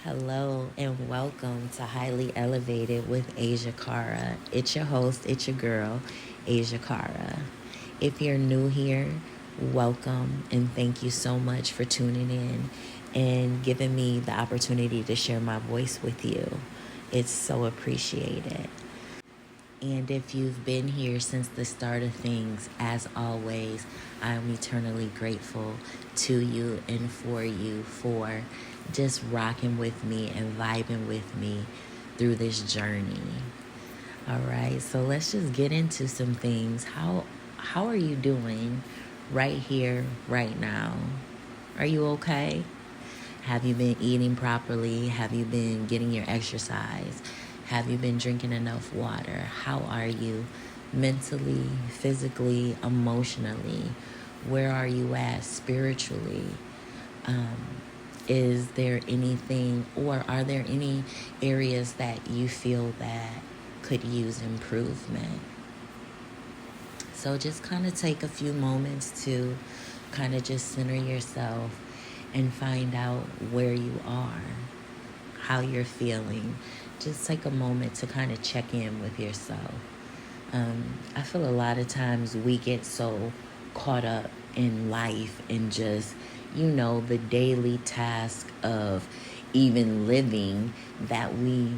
Hello and welcome to Highly Elevated with Asia Cara. It's your host, it's your girl, Asia Cara. If you're new here, welcome and thank you so much for tuning in and giving me the opportunity to share my voice with you. It's so appreciated. And if you've been here since the start of things, as always, I'm eternally grateful to you and for you for just rocking with me and vibing with me through this journey. All right, so let's just get into some things. How are you doing right here, right now? Are you okay? Have you been eating properly? Have you been getting your exercise? Have you been drinking enough water? How are you mentally, physically, emotionally? Where are you at spiritually? Um, is there anything, or are there any areas that you feel that could use improvement? So just kind of take a few moments to kind of just center yourself and find out where you are, how you're feeling. Just take a moment to kind of check in with yourself. I feel a lot of times we get so caught up in life and just, the daily task of even living that we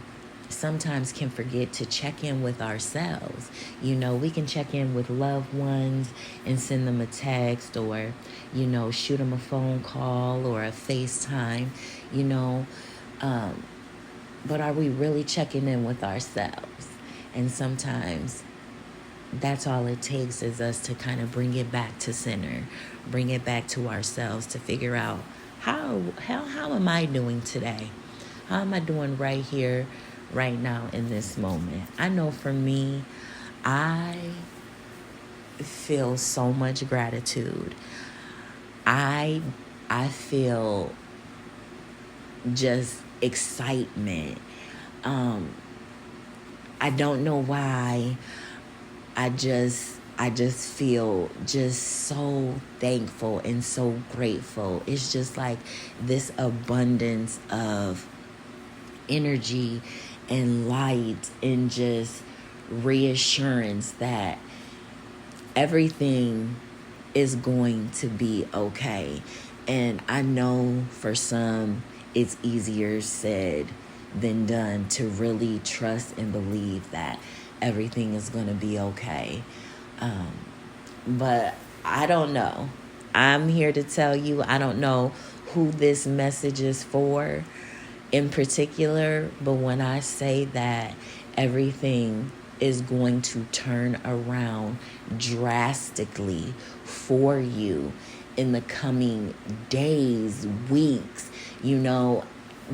sometimes can forget to check in with ourselves. We can check in with loved ones and send them a text or, shoot them a phone call or a FaceTime, you know. But are we really checking in with ourselves? And sometimes that's all it takes is us to kind of bring it back to center, bring it back to ourselves to figure out how am I doing today? How am I doing right here, right now in this moment? I know for me, I feel so much gratitude. I feel just excitement. I don't know why. I just feel just so thankful and so grateful. It's just like this abundance of energy and light and just reassurance that everything is going to be okay. And I know for some it's easier said than done to really trust and believe that everything is going to be okay. But I don't know. I'm here to tell you, I don't know who this message is for in particular, but when I say that everything is going to turn around drastically for you in the coming days, weeks,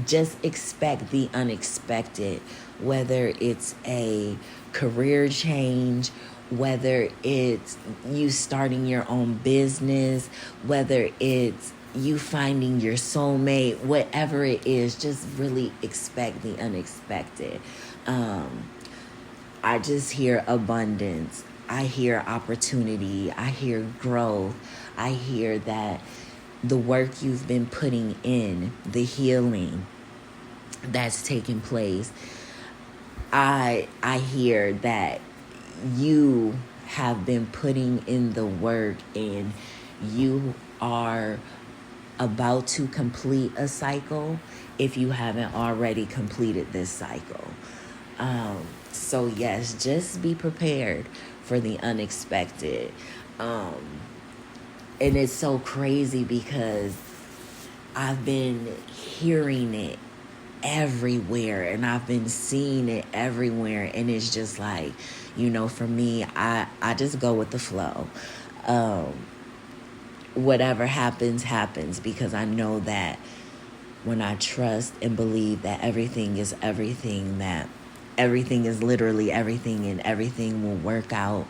just expect the unexpected, whether it's a career change, whether it's you starting your own business, whether it's you finding your soulmate, whatever it is, just really expect the unexpected. I just hear abundance. I hear opportunity. I hear growth. I hear that the work you've been putting in, the healing that's taking place, I hear that you have been putting in the work and you are about to complete a cycle if you haven't already completed this cycle. So yes, just be prepared for the unexpected. And it's so crazy because I've been hearing it everywhere and I've been seeing it everywhere, and it's just like, for me, I just go with the flow. Whatever happens because I know that when I trust and believe that everything is everything, that everything is literally everything, and everything will work out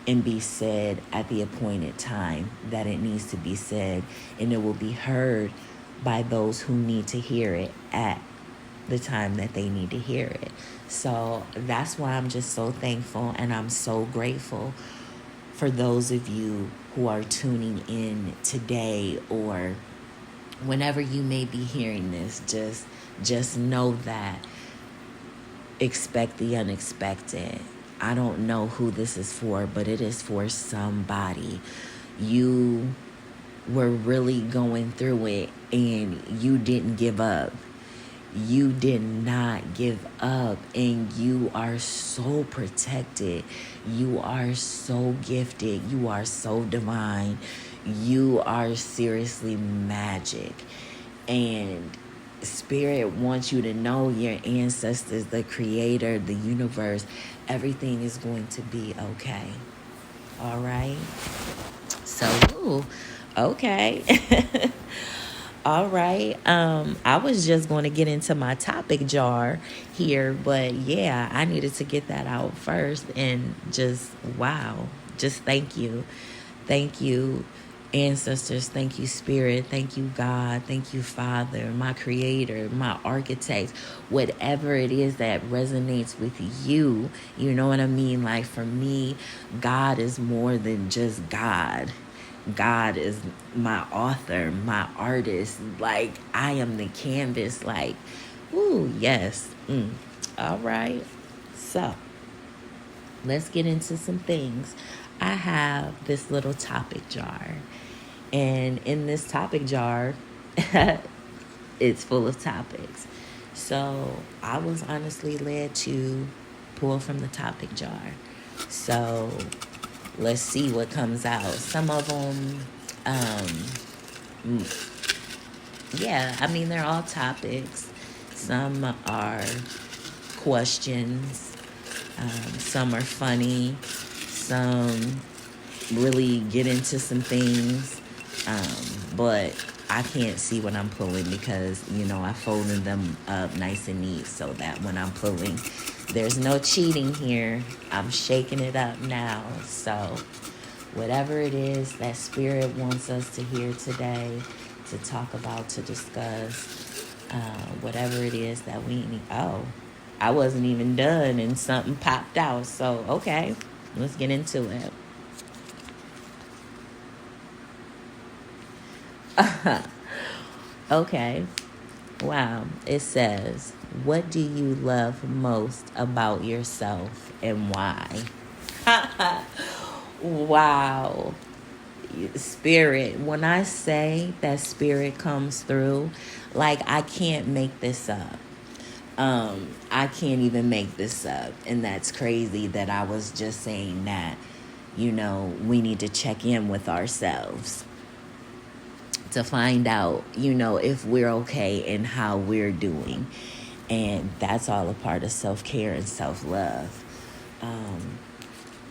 and be said at the appointed time that it needs to be said, and it will be heard by those who need to hear it at the time that they need to hear it. So that's why I'm just so thankful and I'm so grateful for those of you who are tuning in today or whenever you may be hearing this, just know that expect the unexpected. I don't know who this is for, but it is for somebody. You were really going through it and you didn't give up. You did not give up, and you are so protected. You are so gifted. You are so divine. You are seriously magic. And Spirit wants you to know your ancestors, the creator, the universe, everything is going to be okay. All right? So, ooh, okay. All right. I was just going to get into my topic jar here, but yeah, I needed to get that out first. And just, wow, just thank you. Thank you, ancestors. Thank you, Spirit. Thank you, God. Thank you, Father, my creator, my architect, whatever it is that resonates with you. You know what I mean? Like for me, God is more than just God. God is my author, my artist. Like, I am the canvas. Like, ooh, yes. All right. So, let's get into some things. I have this little topic jar. And in this topic jar, it's full of topics. So, I was honestly led to pull from the topic jar. So, let's see what comes out. Some of them, yeah, I mean, they're all topics. Some are questions. Some are funny. Some really get into some things. But I can't see what I'm pulling because, I folded them up nice and neat so that when I'm pulling, there's no cheating here. I'm shaking it up now. So whatever it is that Spirit wants us to hear today, to talk about, to discuss, whatever it is that we need. Oh, I wasn't even done and something popped out. So, okay, let's get into it. Okay. Wow. It says, what do you love most about yourself and why? Wow. Spirit. When I say that Spirit comes through, like I can't make this up. I can't even make this up. And that's crazy that I was just saying that, we need to check in with ourselves to find out, if we're okay and how we're doing. And that's all a part of self-care and self-love.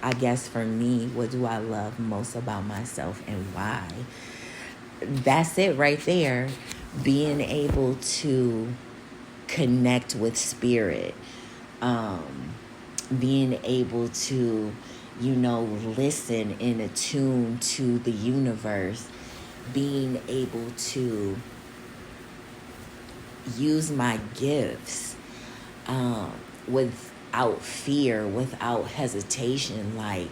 I guess for me, what do I love most about myself and why? That's it right there. Being able to connect with Spirit. Being able to, listen and attune to the universe. Being able to use my gifts without fear, without hesitation. Like,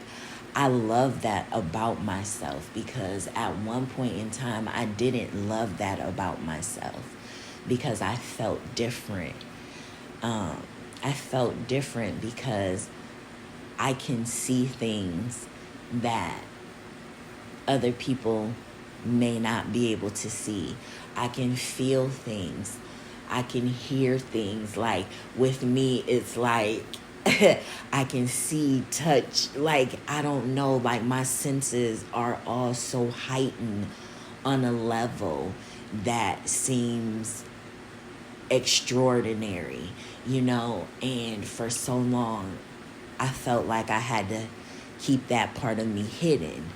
I love that about myself because at one point in time, I didn't love that about myself because I felt different. I felt different because I can see things that other people may not be able to see. I can feel things. I can hear things. Like with me, it's like I can see, touch, like I don't know, like my senses are all so heightened on a level that seems extraordinary, and for so long I felt like I had to keep that part of me hidden.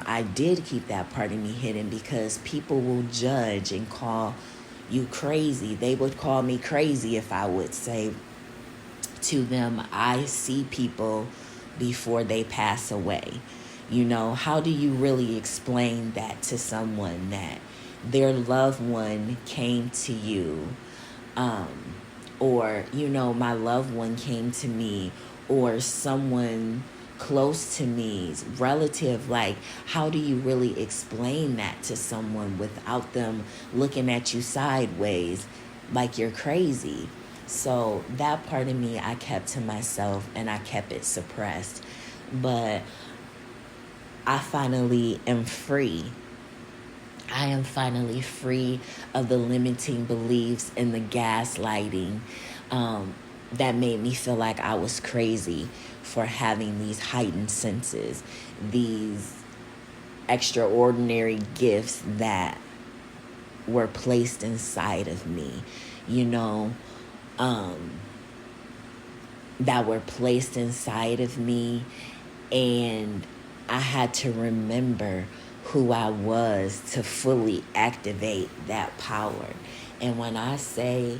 I did keep that part of me hidden because people will judge and call you crazy. They would call me crazy if I would say to them, I see people before they pass away. How do you really explain that to someone that their loved one came to you, or, my loved one came to me, or someone close to me, relative. Like, how do you really explain that to someone without them looking at you sideways like you're crazy? So that part of me I kept to myself and I kept it suppressed. But I finally am free. I am finally free of the limiting beliefs and the gaslighting that made me feel like I was crazy for having these heightened senses, these extraordinary gifts that were placed inside of me, you know, that were placed inside of me. And I had to remember who I was to fully activate that power. And when I say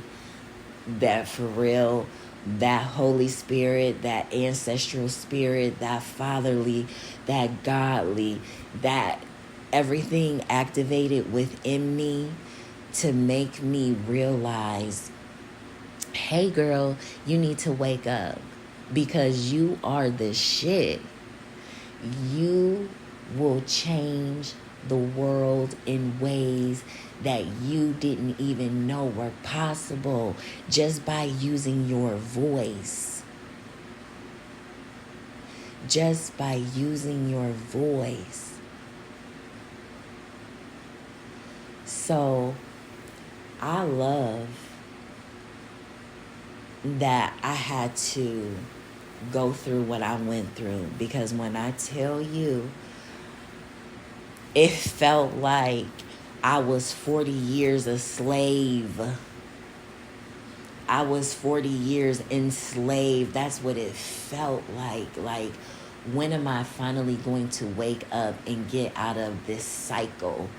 that, for real, that Holy Spirit, that ancestral spirit, that fatherly, that godly, that everything activated within me to make me realize, hey girl, you need to wake up because you are the shit. You will change the world in ways that you didn't even know were possible just by using your voice. Just by using your voice. So I love that I had to go through what I went through, because when I tell you, it felt like I was 40 years a slave. I was 40 years enslaved. That's what it felt like. Like, when am I finally going to wake up and get out of this cycle?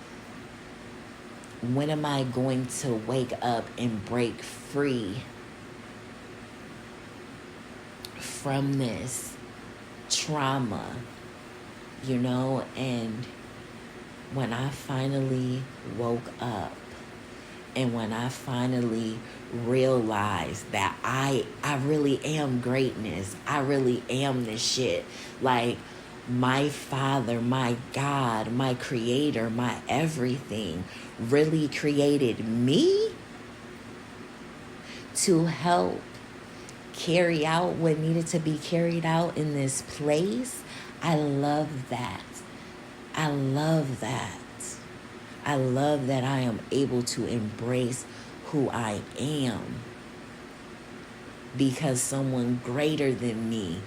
When am I going to wake up and break free from this trauma, you know? And when I finally woke up, and when I finally realized that I really am greatness, I really am the shit. Like, my Father, my God, my Creator, my everything really created me to help carry out what needed to be carried out in this place. I love that. I love that. I love that I am able to embrace who I am because someone greater than me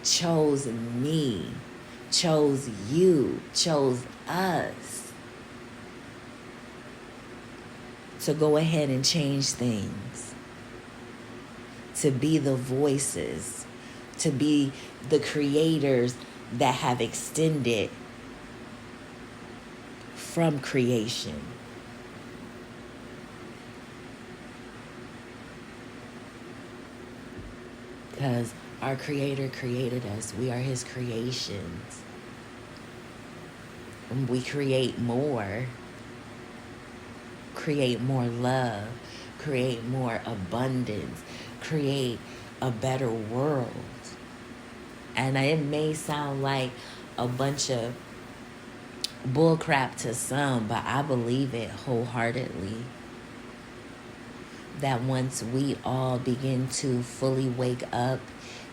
chose me, chose you, chose us to go ahead and change things, to be the voices, to be the creators that have extended from creation. Because our Creator created us. We are His creations. And we create more love, create more abundance, create a better world. And it may sound like a bunch of bullcrap to some, but I believe it wholeheartedly. That once we all begin to fully wake up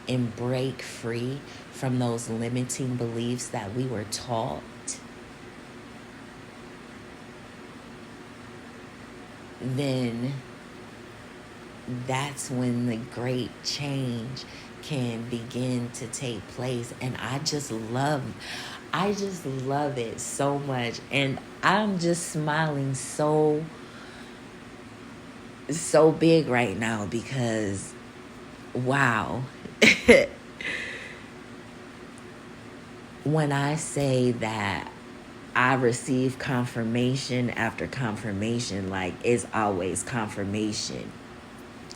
and break free from those limiting beliefs that we were taught, then that's when the great change can begin to take place. And I just love it so much. And I'm just smiling so big right now because, wow. When I say that I receive confirmation after confirmation, like, it's always confirmation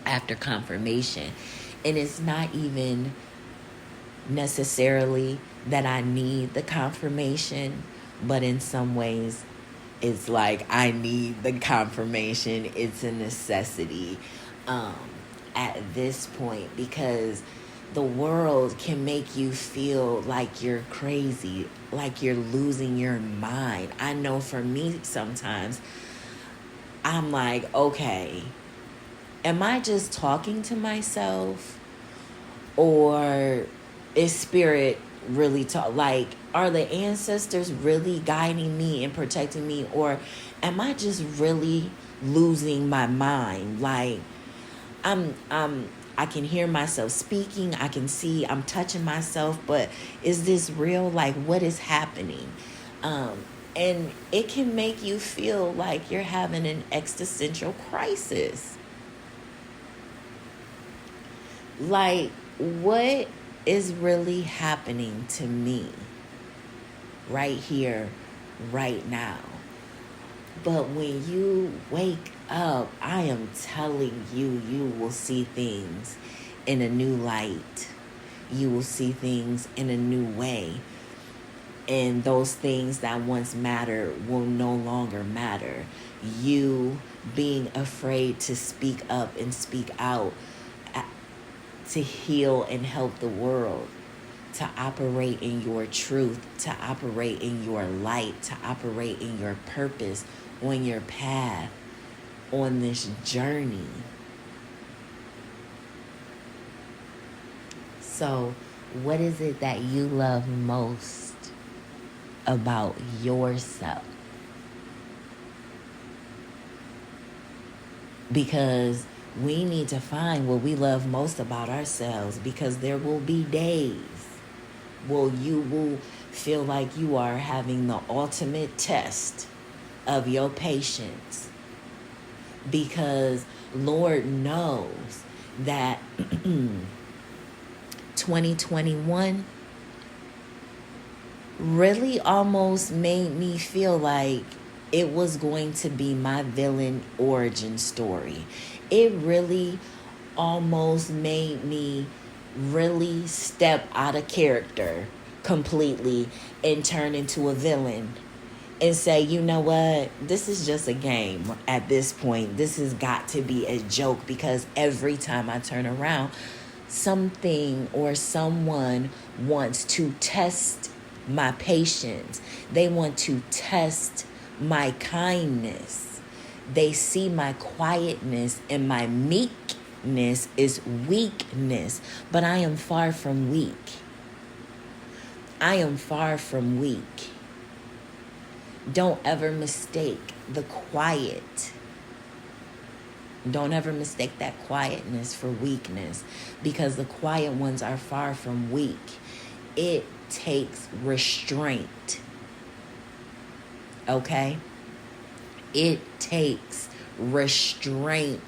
after confirmation. And it's not even necessarily that I need the confirmation, but in some ways it's like I need the confirmation. It's a necessity at this point, because the world can make you feel like you're crazy, like you're losing your mind. I know for me sometimes, I'm like, okay, am I just talking to myself? Or is spirit really like, are the ancestors really guiding me and protecting me? Or am I just really losing my mind? Like, I can hear myself speaking, I can see I'm touching myself, but is this real? Like, what is happening? And it can make you feel like you're having an existential crisis. Like, what is really happening to me right here, right now? But when you wake up, I am telling you, you will see things in a new light. You will see things in a new way. And those things that once mattered will no longer matter. You being afraid to speak up and speak out, to heal and help the world, to operate in your truth, to operate in your light, to operate in your purpose, on your path, on this journey. So, what is it that you love most about yourself? Because we need to find what we love most about ourselves, because there will be days where you will feel like you are having the ultimate test of your patience, because Lord knows that 2021 really almost made me feel like it was going to be my villain origin story. It really almost made me really step out of character completely and turn into a villain and say, you know what, this is just a game at this point. This has got to be a joke, because every time I turn around, something or someone wants to test my patience. They want to test my kindness. They see my quietness and my meekness is weakness, but I am far from weak. I am far from weak. Don't ever mistake the quiet. Don't ever mistake that quietness for weakness, because the quiet ones are far from weak. It takes restraint. Okay? It takes restraint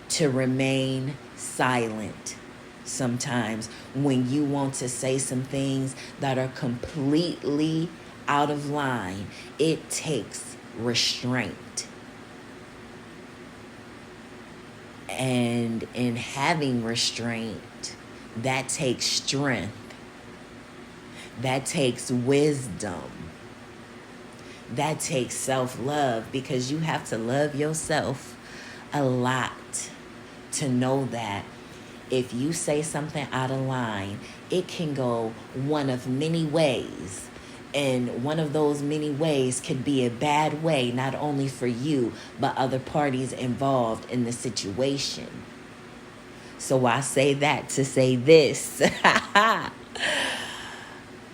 to remain silent sometimes when you want to say some things that are completely out of line. It takes restraint. And in having restraint, that takes strength. That takes wisdom. That takes self-love, because you have to love yourself a lot to know that if you say something out of line, it can go one of many ways. And one of those many ways could be a bad way, not only for you, but other parties involved in the situation. So I say that to say this.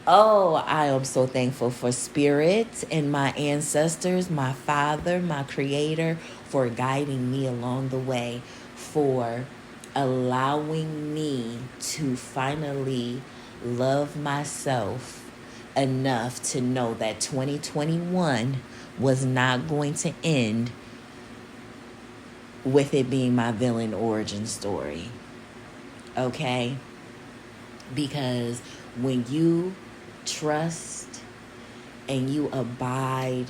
Oh, I am so thankful for Spirit and my ancestors, my Father, my Creator, for guiding me along the way, for allowing me to finally love myself enough to know that 2021 was not going to end with it being my villain origin story. Okay? Because when you trust and you abide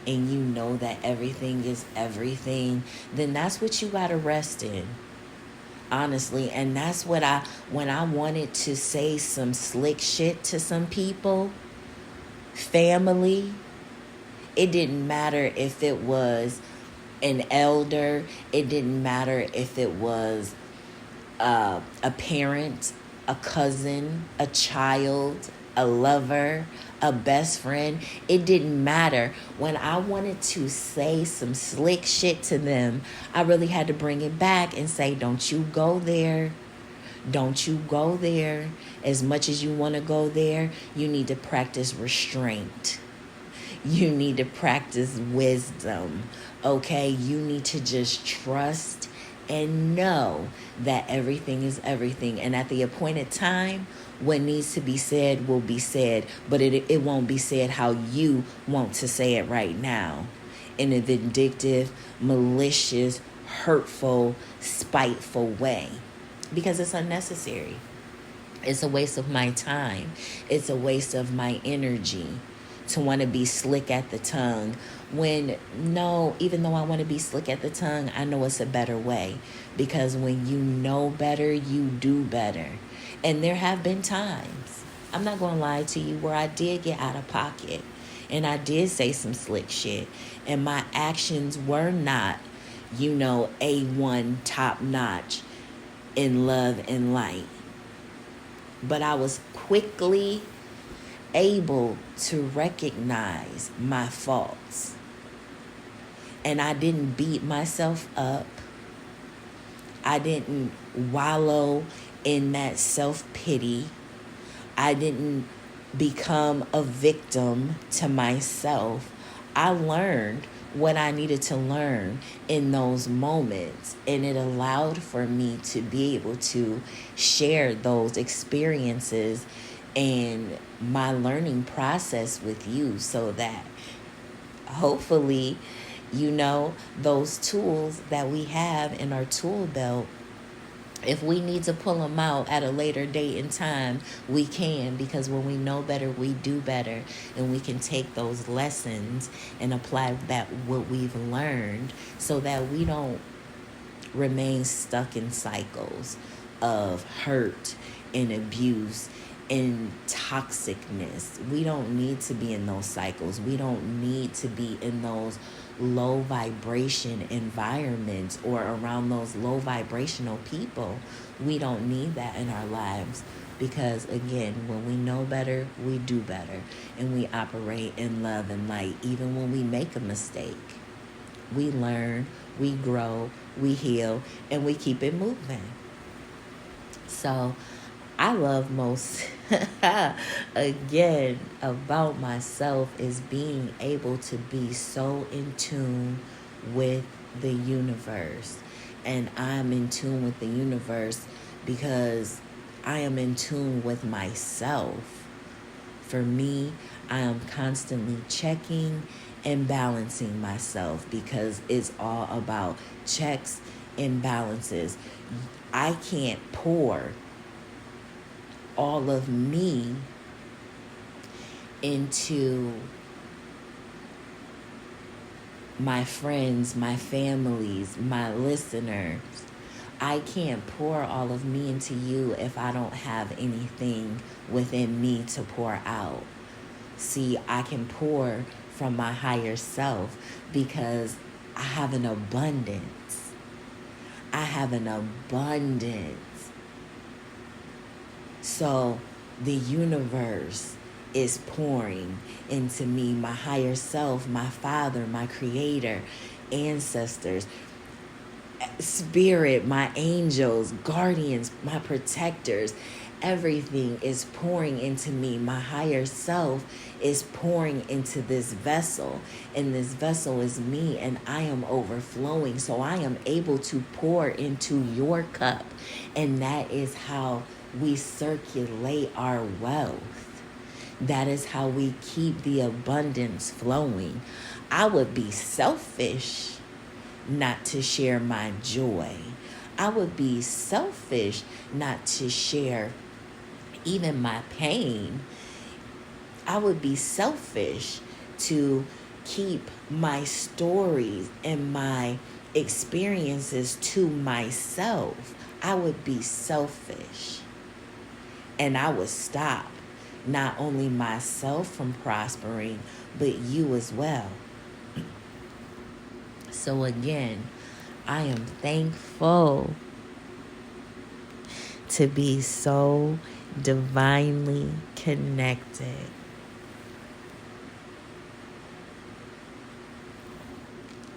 and you know that everything is everything, then that's what you gotta rest in. Honestly, and that's what when I wanted to say some slick shit to some people, family, it didn't matter if it was an elder, it didn't matter if it was a parent, a cousin, a child, a lover, a best friend. It didn't matter. When I wanted to say some slick shit to them, I really had to bring it back and say, don't you go there. Don't you go there. As much as you want to go there, you need to practice restraint. You need to practice wisdom. Okay? You need to just trust and know that everything is everything. And at the appointed time, what needs to be said will be said, but it won't be said how you want to say it right now. In a vindictive, malicious, hurtful, spiteful way. Because it's unnecessary. It's a waste of my time. It's a waste of my energy to want to be slick at the tongue when, no, even though I want to be slick at the tongue, I know it's a better way. Because when you know better, you do better. And there have been times, I'm not going to lie to you, where I did get out of pocket and I did say some slick shit and my actions were not, A1 top notch in love and light. But I was quickly able to recognize my faults. And I didn't beat myself up. I didn't wallow in that self-pity. I didn't become a victim to myself. I learned what I needed to learn in those moments, and it allowed for me to be able to share those experiences and my learning process with you, so that hopefully, those tools that we have in our tool belt, if we need to pull them out at a later date and time, we can, because when we know better, we do better. And we can take those lessons and apply what we've learned, so that we don't remain stuck in cycles of hurt and abuse and toxicness. We don't need to be in those cycles. We don't need to be in those low vibration environments or around those low vibrational people. We don't need that in our lives, because again, when we know better, we do better, and we operate in love and light. Even when we make a mistake, we learn, we grow, we heal, and we keep it moving. So I love most again about myself is being able to be so in tune with the universe. And I'm in tune with the universe because I am in tune with myself. For me, I am constantly checking and balancing myself, because it's all about checks and balances. I can't pour all of me into my friends, my families, my listeners. I can't pour all of me into you if I don't have anything within me to pour out. See, I can pour from my higher self because I have an abundance. I have an abundance. So the universe is pouring into me, my higher self, my Father, my Creator, ancestors, Spirit, my angels, guardians, my protectors. Everything is pouring into me. My higher self is pouring into this vessel, and this vessel is me, and I am overflowing. So I am able to pour into your cup, and that is how we circulate our wealth. That is how we keep the abundance flowing. I would be selfish not to share my joy. I would be selfish not to share even my pain. I would be selfish to keep my stories and my experiences to myself. I would be selfish. And I would stop not only myself from prospering, but you as well. So again, I am thankful to be so divinely connected.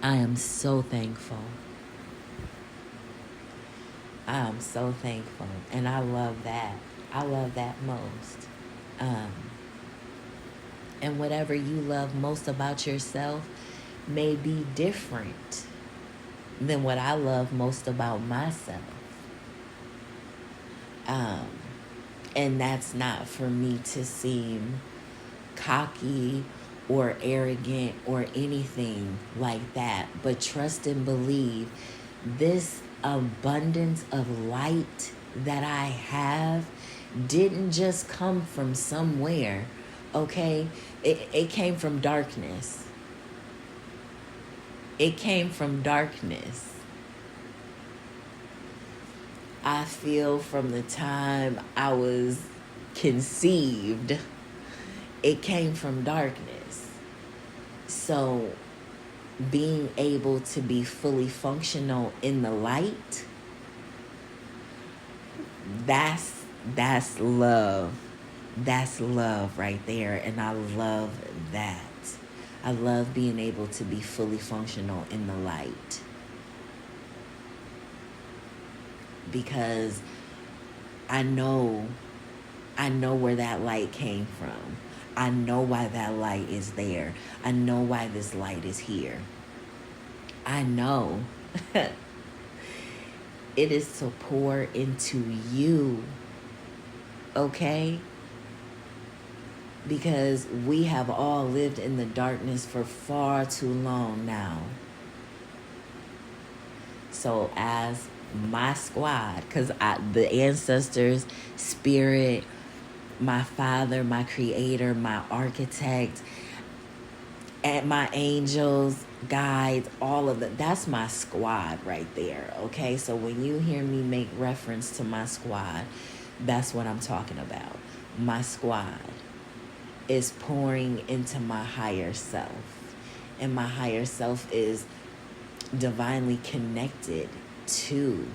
I am so thankful. I am so thankful. And I love that. I love that most. Um, and whatever you love most about yourself may be different than what I love most about myself. Um, and that's not for me to seem cocky or arrogant or anything like that. But trust and believe this abundance of light that I have didn't just come from somewhere, okay? It came from darkness. It came from darkness. I feel from the time I was conceived, it came from darkness. So being able to be fully functional in the light, that's love. That's love right there. And I love that. I love being able to be fully functional in the light. Because I know where that light came from. I know why that light is there. I know why this light is here. I know it is to pour into you, okay? Because we have all lived in the darkness for far too long now. So as my squad, because the ancestors, spirit, my father, my creator, my architect, and my angels, guides, all of that, that's my squad right there, okay? So when you hear me make reference to my squad, that's what I'm talking about. My squad is pouring into my higher self. And my higher self is divinely connected to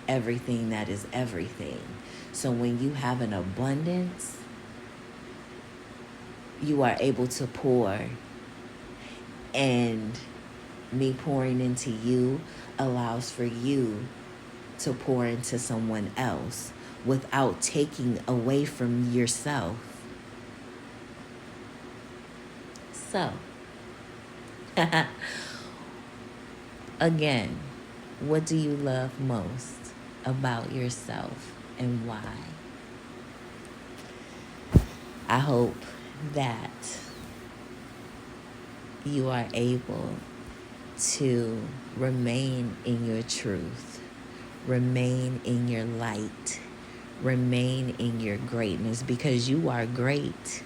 everything that is everything. So when you have an abundance, you are able to pour. And me pouring into you allows for you to pour into someone else without taking away from yourself. So, again, what do you love most about yourself and why? I hope that you are able to remain in your truth, remain in your light, remain in your greatness, because you are great,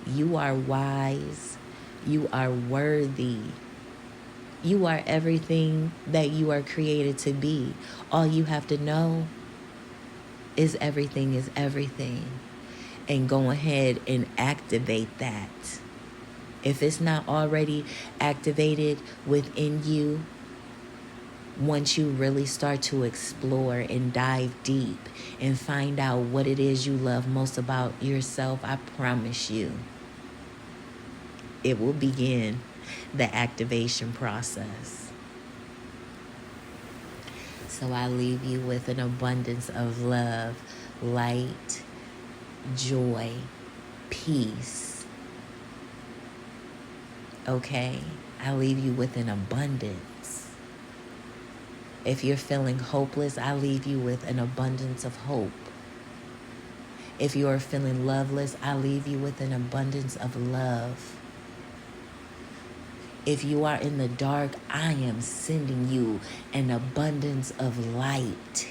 you are wise, you are worthy, you are everything that you are created to be. All you have to know is everything is everything, and go ahead and activate that. If it's not already activated within you, once you really start to explore and dive deep and find out what it is you love most about yourself, I promise you, it will begin the activation process. So I leave you with an abundance of love, light, joy, peace. Okay? I leave you with an abundance. If you're feeling hopeless, I leave you with an abundance of hope. If you are feeling loveless, I leave you with an abundance of love. If you are in the dark, I am sending you an abundance of light.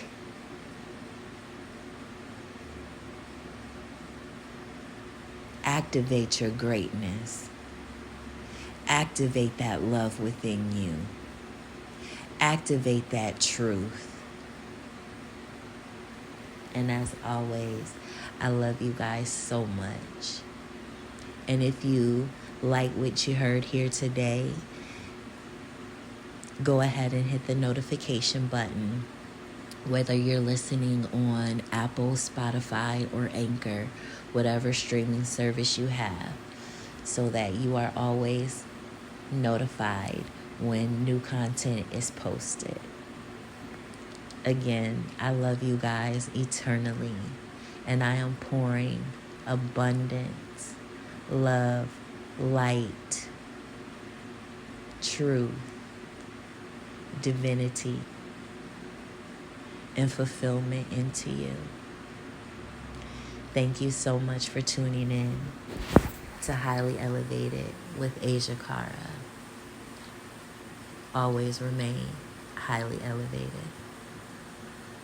Activate your greatness. Activate that love within you. Activate that truth. And as always, I love you guys so much. And if you like what you heard here today, go ahead and hit the notification button. Whether you're listening on Apple, Spotify, or Anchor, whatever streaming service you have, so that you are always notified when new content is posted. Again, I love you guys eternally, and I am pouring abundance, love, light, truth, divinity, and fulfillment into you. Thank you so much for tuning in to Highly Elevated with Asia Cara. Always remain highly elevated.